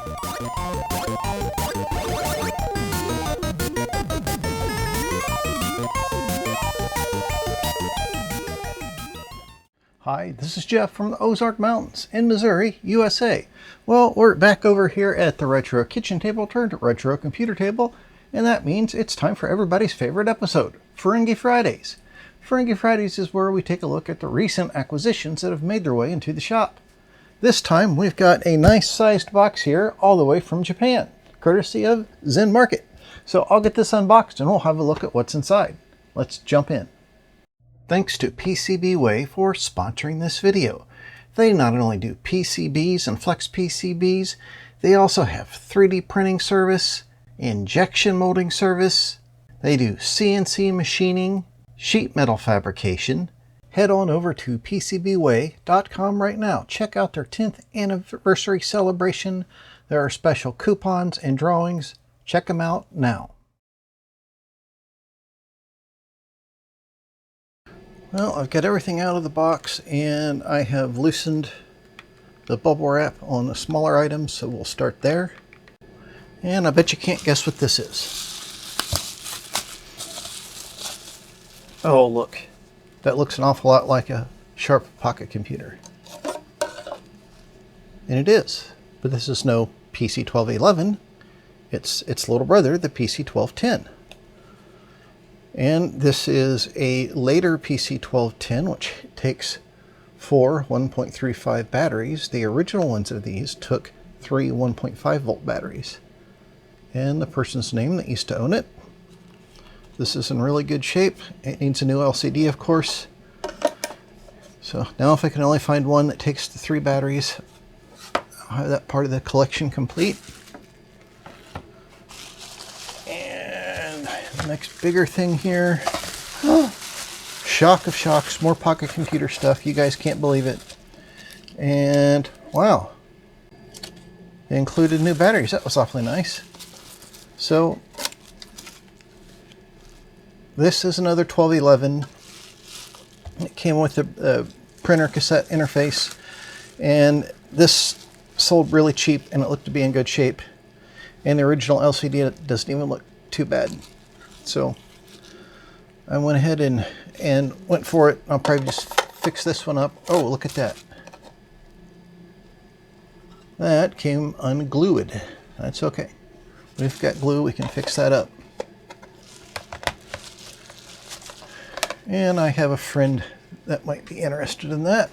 Hi, this is Jeff from the Ozark Mountains in Missouri, USA. Well, we're back over here at the retro kitchen table turned retro computer table, and that means it's time for everybody's favorite episode, Ferengi Fridays. Ferengi Fridays is where we take a look at the recent acquisitions that have made their way into the shop. This time we've got a nice sized box here all the way from Japan, courtesy of Zen Market. So I'll get this unboxed and we'll have a look at what's inside. Let's jump in. Thanks to PCBWay for sponsoring this video. They not only do PCBs and flex PCBs, they also have 3D printing service, injection molding service, they do CNC machining, sheet metal fabrication. Head on over to PCBWay.com right now. Check out their 10th anniversary celebration. There are special coupons and drawings. Check them out now. Well, I've got everything out of the box and I have loosened the bubble wrap on the smaller items, so we'll start there. And I bet you can't guess what this is. Oh, look. That looks an awful lot like a Sharp pocket computer. And it is, but this is no PC-1211. It's its little brother, the PC-1210. And this is a later PC-1210, which takes 4 1.35 batteries. The original ones of these took 3 1.5 volt batteries. And the person's name that used to own it. This is in really good shape. It needs a new LCD, of course. So now if I can only find one that takes the 3 batteries, I'll have that part of the collection complete. Next bigger thing here. Shock of shocks, more pocket computer stuff. You guys can't believe it. And wow, they included new batteries. That was awfully nice. So this is another 1211. It came with a printer cassette interface, and this sold really cheap and it looked to be in good shape. And the original LCD doesn't even look too bad. So I went ahead and went for it. I'll probably just fix this one up. Oh, look at that. That came unglued. That's okay. We've got glue, we can fix that up. And I have a friend that might be interested in that.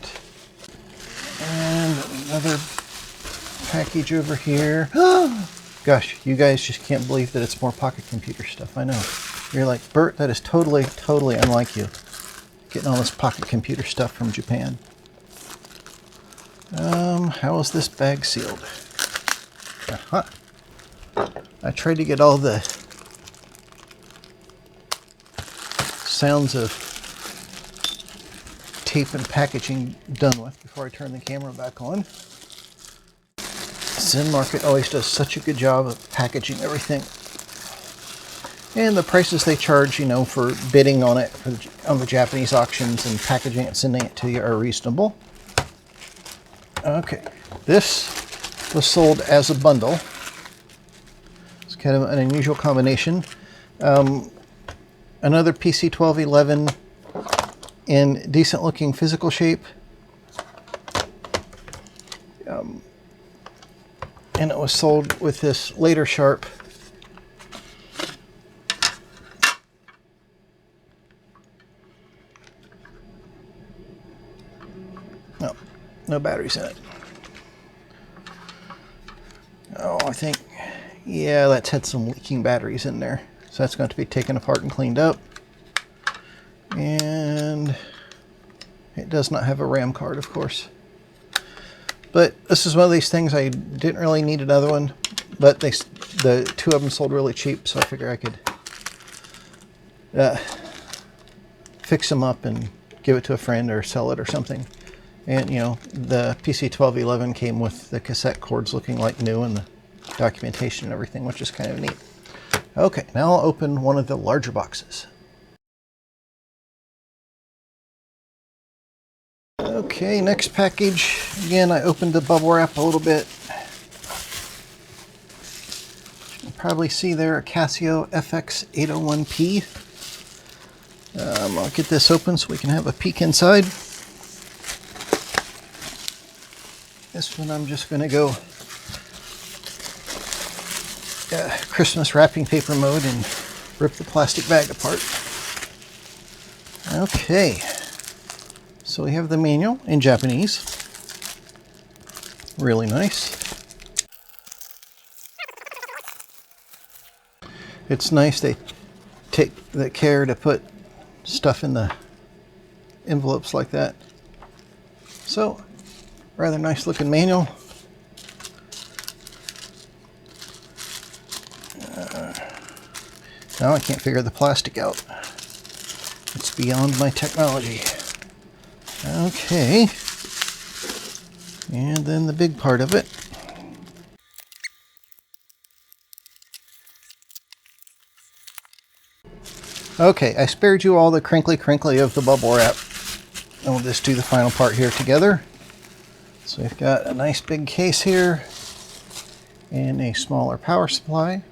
And another package over here. Gosh, you guys just can't believe that it's more pocket computer stuff. I know. You're like, Bert, that is totally unlike you. Getting all this pocket computer stuff from Japan. How is this bag sealed? I tried to get all the sounds of tape and packaging done with before I turn the camera back on. Zen Market always does such a good job of packaging everything. And the prices they charge, you know, for bidding on it on the Japanese auctions and packaging it, sending it to you are reasonable. Okay, this was sold as a bundle. It's kind of an unusual combination. Another PC-1211 in decent looking physical shape. And it was sold with this later Sharp. No batteries in it. Oh, I think, yeah, that's had some leaking batteries in there. So that's going to be taken apart and cleaned up. And it does not have a RAM card, of course. But this is one of these things, I didn't really need another one, but the 2 of them sold really cheap, so I figure I could fix them up and give it to a friend or sell it or something. And, you know, the PC-1211 came with the cassette cords looking like new and the documentation and everything, which is kind of neat. Okay, now I'll open one of the larger boxes. Okay, next package. Again, I opened the bubble wrap a little bit. probably see there a Casio FX-801P. I'll get this open so we can have a peek inside. This one I'm just going to go Christmas wrapping paper mode and rip the plastic bag apart. Okay, so we have the manual in Japanese. Really nice. It's nice they take the care to put stuff in the envelopes like that. So, rather nice looking manual. Now I can't figure the plastic out. It's beyond my technology. Okay. And then the big part of it. Okay, I spared you all the crinkly of the bubble wrap. And we'll just do the final part here together. So we've got a nice big case here and a smaller power supply.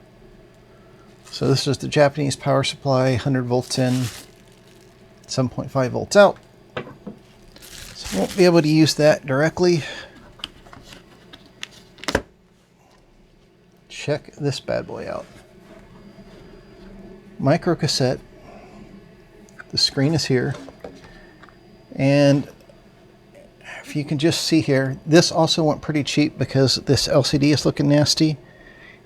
So this is the Japanese power supply, 100 volts in, 7.5 volts out. So I won't be able to use that directly. Check this bad boy out. Micro cassette. The screen is here. And if you can just see here, this also went pretty cheap because this LCD is looking nasty.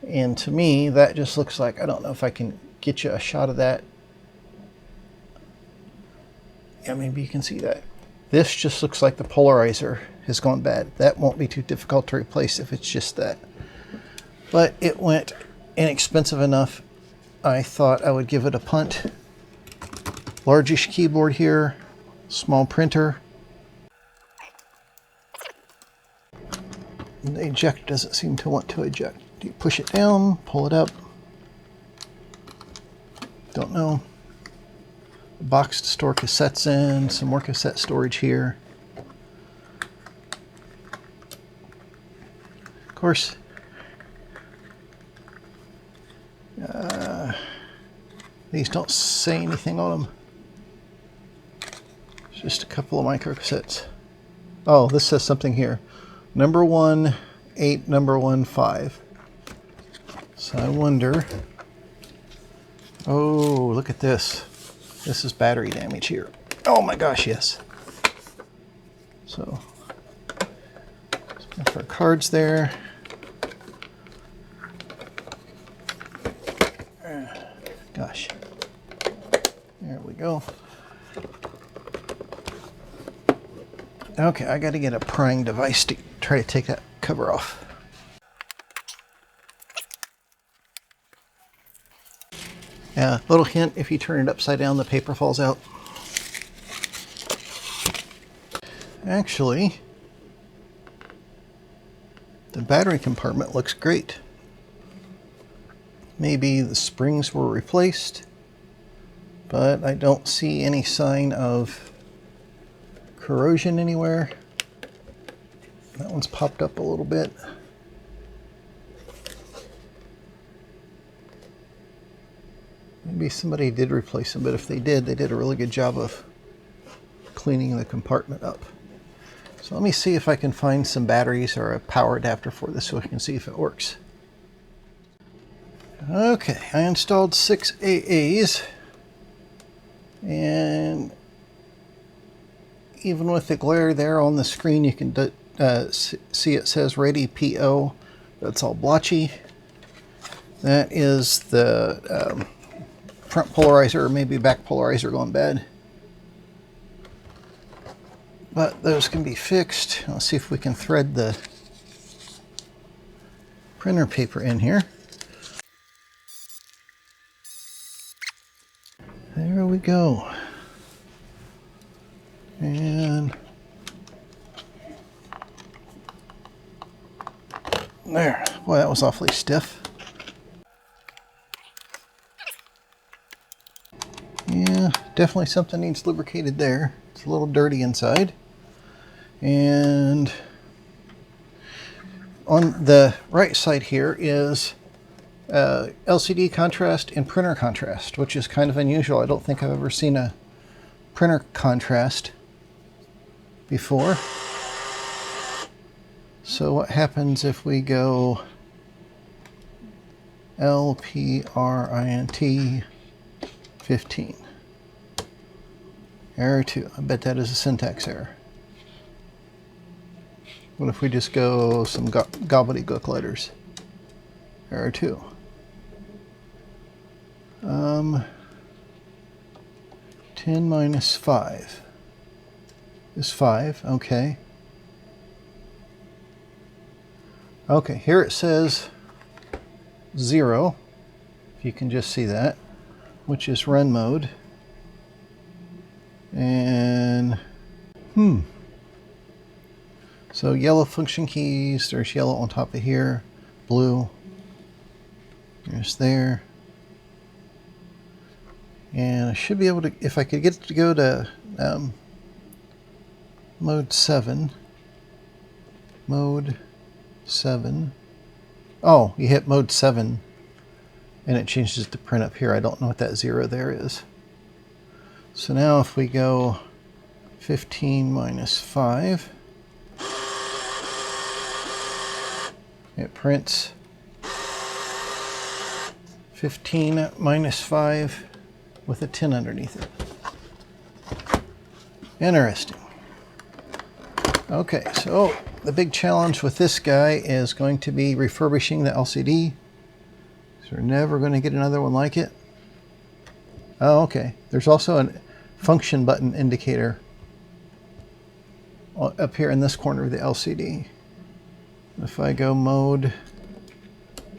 And to me, that just looks like, I don't know if I can get you a shot of that. Yeah, maybe you can see that. This just looks like the polarizer has gone bad. That won't be too difficult to replace if it's just that. But it went inexpensive enough. I thought I would give it a punt. Largish keyboard here, small printer. The eject doesn't seem to want to eject. Do you push it down, pull it up? Don't know. A box to store cassettes in, some more cassette storage here. Of course, these don't say anything on them. It's just a couple of micro cassettes. Oh, this says something here. Number 1, 8, number 1, 5. So I wonder, oh, look at this. This is battery damage here. Oh my gosh, yes. So, put our cards there. Gosh. There we go. Okay, I got to get a prying device to try to take that cover off. Little hint, if you turn it upside down, the paper falls out. Actually, the battery compartment looks great. Maybe the springs were replaced, but I don't see any sign of corrosion anywhere. That one's popped up a little bit. Maybe somebody did replace them, but if they did a really good job of cleaning the compartment up. So let me see if I can find some batteries or a power adapter for this so I can see if it works. Okay, I installed 6 AAs, and even with the glare there on the screen, you can see it says ready PO. That's all blotchy. That is the front polarizer, or maybe back polarizer going bad. But those can be fixed. Let's see if we can thread the printer paper in here. There we go. And there. Boy, that was awfully stiff. Yeah, definitely something needs lubricated there. It's a little dirty inside. And on the right side here is LCD contrast and printer contrast, which is kind of unusual. I don't think I've ever seen a printer contrast before. So what happens if we go LPRINT 15? Error 2. I bet that is a syntax error. What if we just go some gobbledygook letters? Error 2. 10 minus 5 is 5. Okay. Okay, here it says 0, if you can just see that, which is run mode. And so yellow function keys, there's yellow on top of here, blue, there's there. And I should be able to, if I could get it to go to mode 7. Mode 7. Oh, you hit mode 7 and it changes to print up here. I don't know what that 0 there is. So now if we go 15 minus 5, it prints 15 minus 5 with a 10 underneath it. Interesting. Okay, so the big challenge with this guy is going to be refurbishing the LCD. So we're never going to get another one like it. Oh, okay. There's also a function button indicator up here in this corner of the LCD. If I go mode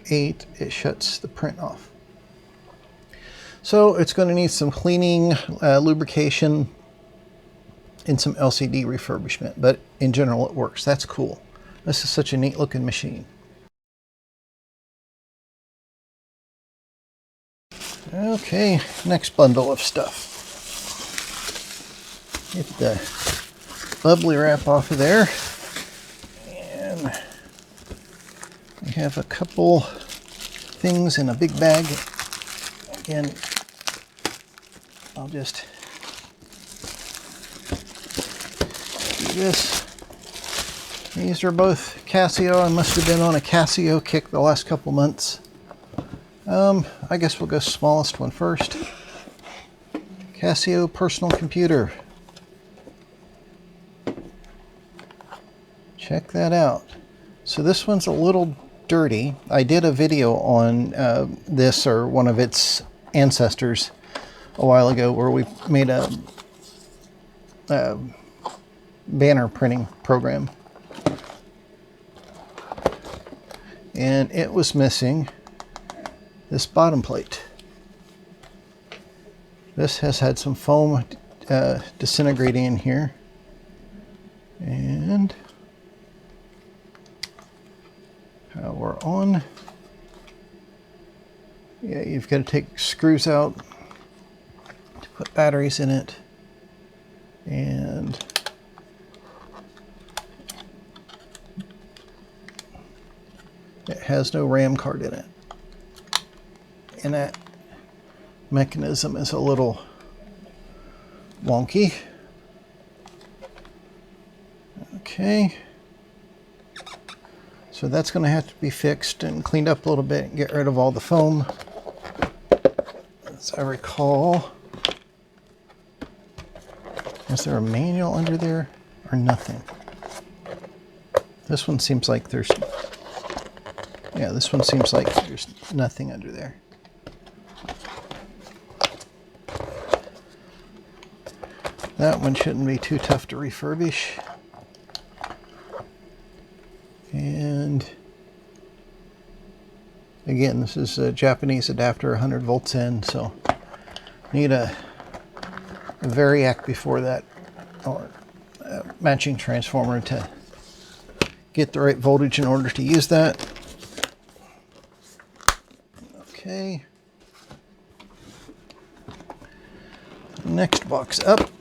8, it shuts the print off. So it's going to need some cleaning, lubrication, and some LCD refurbishment, but in general it works. That's cool. This is such a neat looking machine. Okay, next bundle of stuff. Get the bubbly wrap off of there. And we have a couple things in a big bag. Again, I'll just do this. These are both Casio. I must have been on a Casio kick the last couple months. I guess we'll go smallest one first. Casio personal computer. Check that out. So this one's a little dirty. I did a video on this or one of its ancestors a while ago where we made a banner printing program. And it was missing this bottom plate. This has had some foam disintegrating in here. And power on. Yeah, you've got to take screws out to put batteries in it. And it has no RAM card in it. And that mechanism is a little wonky. Okay. So that's going to have to be fixed and cleaned up a little bit and get rid of all the foam. As I recall, is there a manual under there or nothing? This one seems like there's, yeah, this one seems like there's nothing under there. That one shouldn't be too tough to refurbish. And again, this is a Japanese adapter, 100 volts in, so need a variac before that, or a matching transformer to get the right voltage in order to use that. Okay. Next box up.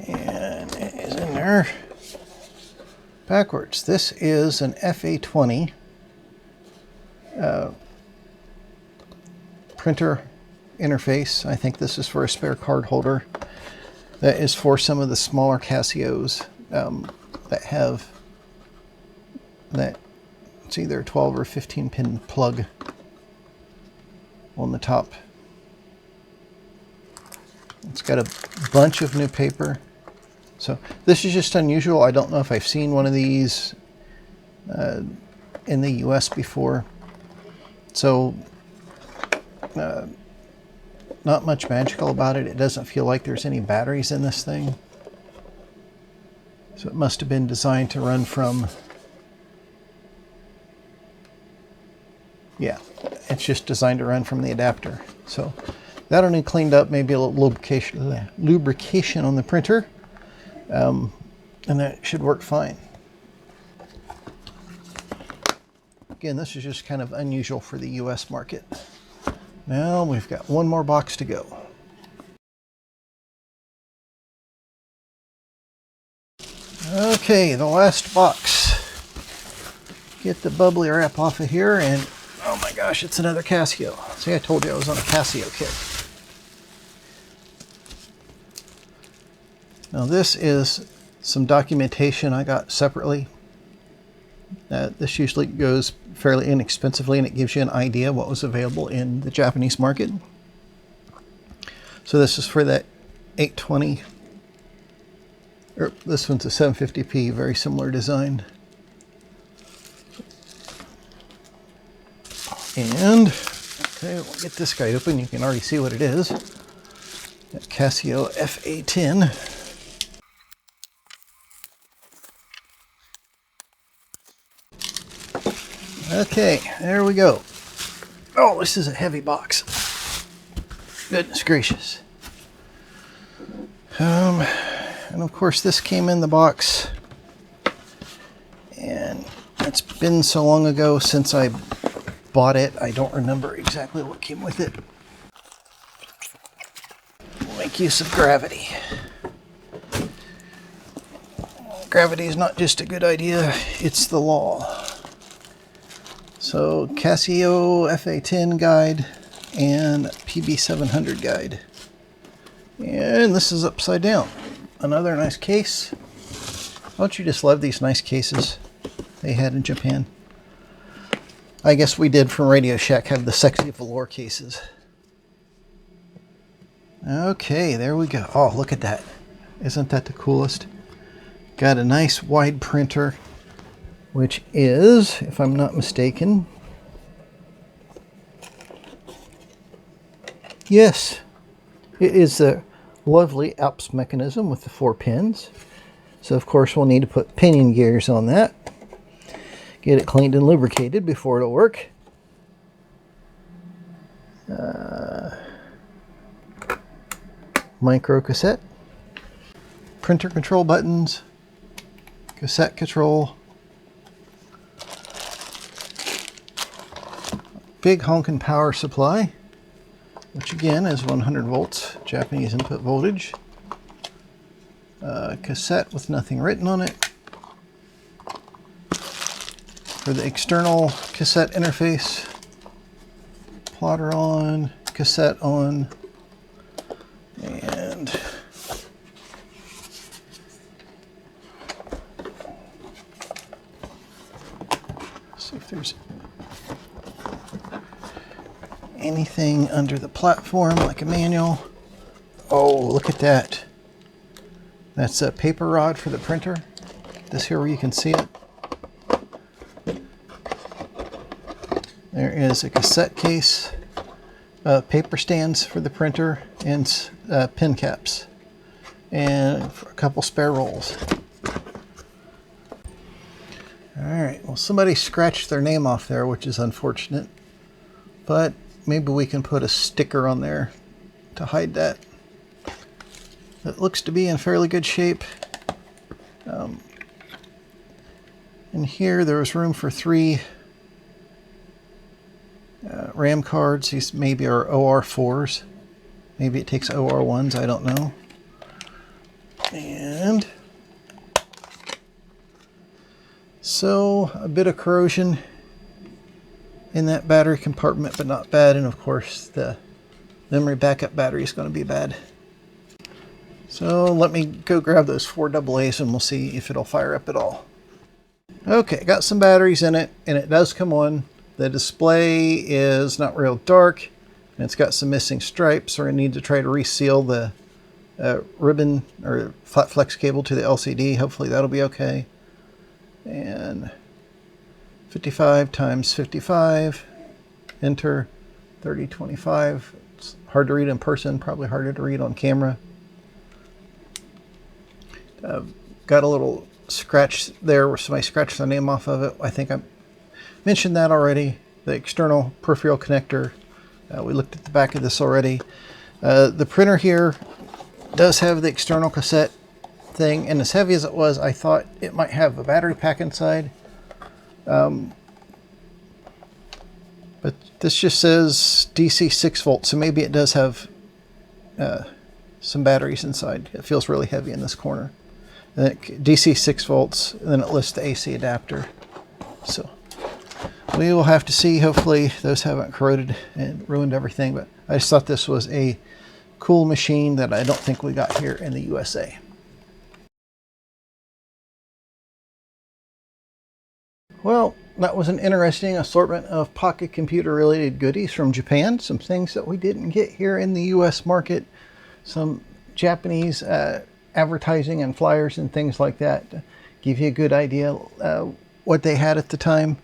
And it is in there. Backwards. This is an FA20 printer interface. I think this is for a spare card holder. That is for some of the smaller Casios that have that. It's either a 12 or 15 pin plug on the top. It's got a bunch of new paper. So this is just unusual. I don't know if I've seen one of these in the US before. So not much magical about it. It doesn't feel like there's any batteries in this thing. So it must have been designed to run from, yeah, it's just designed to run from the adapter. So that'll need cleaned up, maybe a little lubrication on the printer, and that should work fine. Again, this is just kind of unusual for the US market. Now we've got one more box to go. Okay, the last box. Get the bubbly wrap off of here, and oh my gosh, it's another Casio. See, I told you I was on a Casio kick. Now this is some documentation I got separately. This usually goes fairly inexpensively, and it gives you an idea what was available in the Japanese market. So this is for that 820, or this one's a 750p, very similar design. And okay, we'll get this guy open. You can already see what it is. That Casio FX-801P. Okay, there we go. Oh, this is a heavy box. Goodness gracious. And of course this came in the box, and it's been so long ago since I bought it, I don't remember exactly what came with it. We'll make use of gravity. Gravity is not just a good idea, it's the law. So Casio FX-801 guide and PB700 guide. And this is upside down. Another nice case. Don't you just love these nice cases they had in Japan? I guess we did from Radio Shack have the sexy velour cases. Okay, there we go. Oh, look at that. Isn't that the coolest? Got a nice wide printer, which is, if I'm not mistaken, yes, it is a lovely Alps mechanism with the 4 pins. So of course we'll need to put pinion gears on that. Get it cleaned and lubricated before it'll work. Micro cassette. Printer control buttons. Cassette control. Big honkin' power supply, which again is 100 volts, Japanese input voltage. Cassette with nothing written on it. For the external cassette interface, plotter on, cassette on, and see if there's anything under the platform like a manual. Oh, look at that. That's a paper rod for the printer. This here where you can see it. There is a cassette case, paper stands for the printer, and pin caps, and a couple spare rolls. Alright, well somebody scratched their name off there, which is unfortunate, but maybe we can put a sticker on there to hide that. It looks to be in fairly good shape. In here there was room for 3 RAM cards. These maybe are OR4s. Maybe it takes OR1s, I don't know. And so a bit of corrosion in that battery compartment, but not bad. And of course, the memory backup battery is going to be bad. So let me go grab those 4 AA's and we'll see if it'll fire up at all. Okay, got some batteries in it, and it does come on. The display is not real dark, and it's got some missing stripes, so I need to try to reseal the ribbon or flat flex cable to the LCD. Hopefully that'll be okay. And 55 times 55, enter, 3025. It's hard to read in person, probably harder to read on camera. Got a little scratch there where somebody scratched the name off of it. I think I mentioned that already. The external peripheral connector. We looked at the back of this already. The printer here does have the external cassette thing, and as heavy as it was, I thought it might have a battery pack inside. But this just says DC 6 volts, so maybe it does have some batteries inside. It feels really heavy in this corner. And then DC 6 volts, and then it lists the AC adapter. So we will have to see. Hopefully those haven't corroded and ruined everything, but I just thought this was a cool machine that I don't think we got here in the USA. Well, that was an interesting assortment of pocket computer related goodies from Japan. Some things that we didn't get here in the US market. Some Japanese advertising and flyers and things like that to give you a good idea what they had at the time.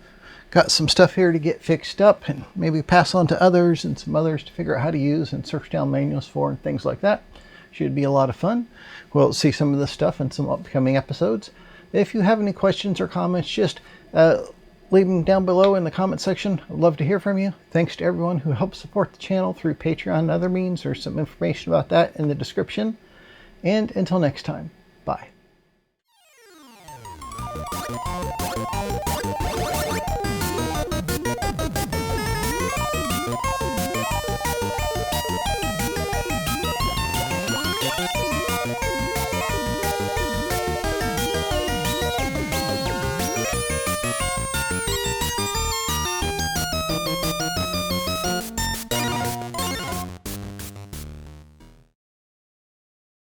Got some stuff here to get fixed up and maybe pass on to others, and some others to figure out how to use and search down manuals for and things like that. Should be a lot of fun. We'll see some of this stuff in some upcoming episodes. If you have any questions or comments, just leave them down below in the comment section. I'd love to hear from you. Thanks to everyone who helps support the channel through Patreon and other means. There's some information about that in the description. And until next time, bye.